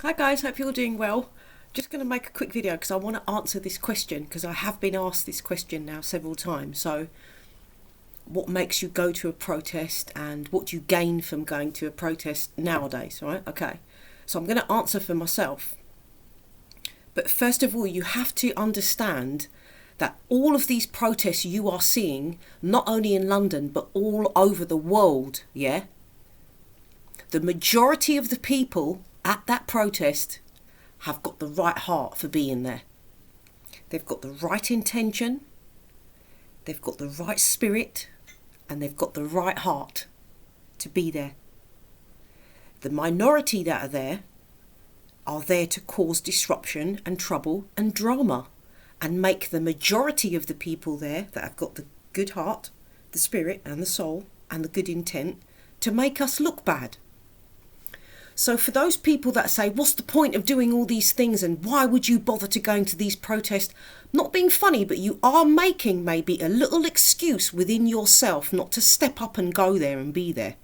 Hi guys, hope you're doing well. Just going to make a quick video because I want to answer this question because I have been asked this question now several times. So, what makes you go to a protest and what do you gain from going to a protest nowadays, right? Okay, so I'm going to answer for myself. But first of all, you have to understand that all of these protests you are seeing, not only in London but all over the world, yeah? The majority of the people at that protest have got the right heart for being there. They've got the right intention, they've got the right spirit, and they've got the right heart to be there. The minority that are there to cause disruption and trouble and drama and make the majority of the people there that have got the good heart, the spirit and the soul and the good intent to make us look bad. So for those people that say, what's the point of doing all these things and why would you bother to going to these protests? Not being funny, but you are making maybe a little excuse within yourself not to step up and go there and be there.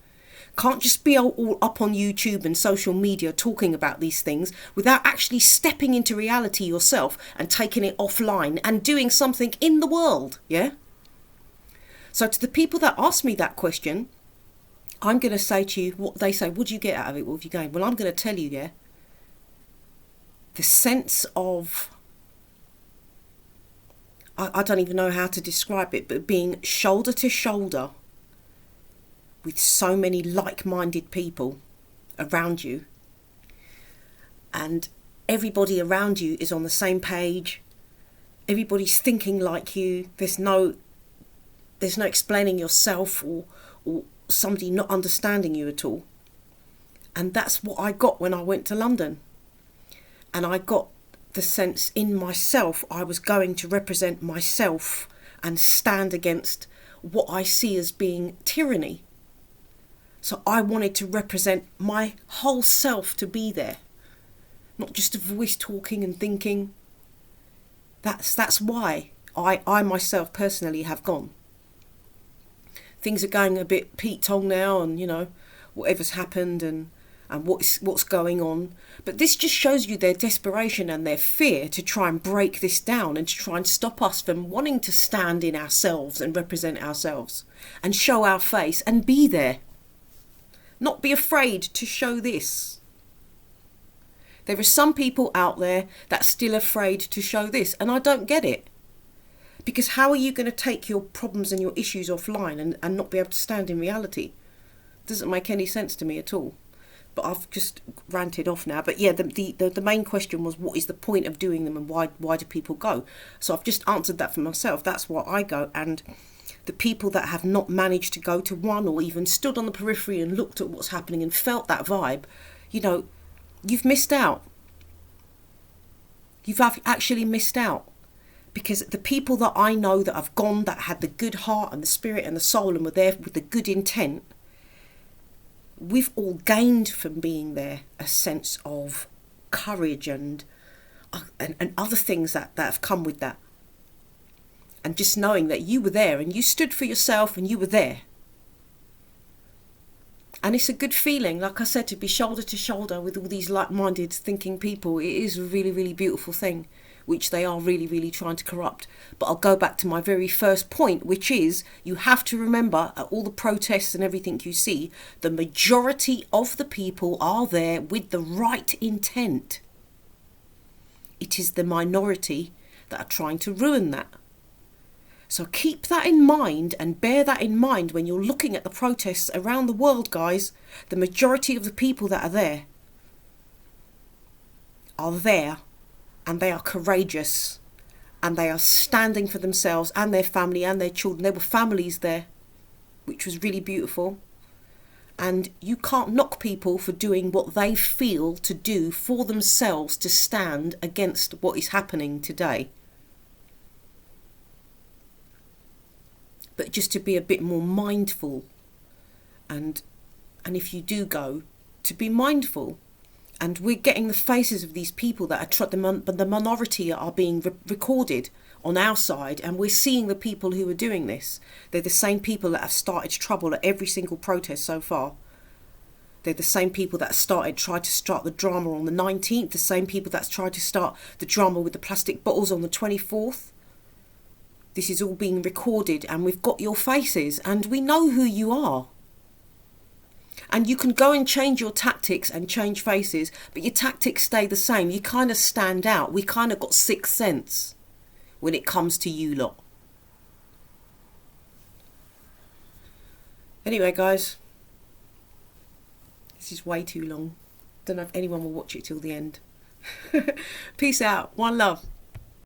Can't just be all up on YouTube and social media talking about these things without actually stepping into reality yourself and taking it offline and doing something in the world, yeah? So to the people that ask me that question, I'm going to say to you what they say, what do you get out of it? What have you gained? Well, I'm going to tell you, yeah, the sense of, I don't even know how to describe it, but being shoulder to shoulder with so many like-minded people around you, and everybody around you is on the same page. Everybody's thinking like you. There's no explaining yourself or somebody not understanding you at all. And that's what I got when I went to London. And I got the sense in myself I was going to represent myself and stand against what I see as being tyranny. So I wanted to represent my whole self to be there, not just a voice talking and thinking. That's why I myself personally have gone. Things are going a bit Pete Tong now, and whatever's happened and what's going on. But this just shows you their desperation and their fear to try and break this down and to try and stop us from wanting to stand in ourselves and represent ourselves and show our face and be there. Not be afraid to show this. There are some people out there that's still afraid to show this, and I don't get it. Because how are you going to take your problems and your issues offline and not be able to stand in reality? Doesn't make any sense to me at all. But I've just ranted off now. But yeah, the main question was, what is the point of doing them and why do people go? So I've just answered that for myself. That's why I go. And the people that have not managed to go to one or even stood on the periphery and looked at what's happening and felt that vibe, you've missed out. You've actually missed out. Because the people that I know that have gone, that had the good heart and the spirit and the soul and were there with the good intent, we've all gained from being there a sense of courage and other things that have come with that. And just knowing that you were there and you stood for yourself and you were there. And it's a good feeling, like I said, to be shoulder to shoulder with all these like-minded thinking people. It is a really, really beautiful thing, which they are really, really trying to corrupt. But I'll go back to my very first point, which is you have to remember at all the protests and everything you see, the majority of the people are there with the right intent. It is the minority that are trying to ruin that. So keep that in mind and bear that in mind when you're looking at the protests around the world, guys. The majority of the people that are there and they are courageous and they are standing for themselves and their family and their children. There were families there, which was really beautiful. And you can't knock people for doing what they feel to do for themselves to stand against what is happening today. But just to be a bit more mindful and if you do go, to be mindful. And we're getting the faces of these people that are the minority are being recorded on our side, and we're seeing the people who are doing this. They're the same people that have started trouble at every single protest so far. They're the same people that tried to start the drama on the 19th, the same people that's tried to start the drama with the plastic bottles on the 24th. This is all being recorded and we've got your faces and we know who you are. And you can go and change your tactics and change faces, but your tactics stay the same. You kind of stand out. We kind of got sixth sense when it comes to you lot. Anyway, guys, this is way too long. Don't know if anyone will watch it till the end. Peace out. One love.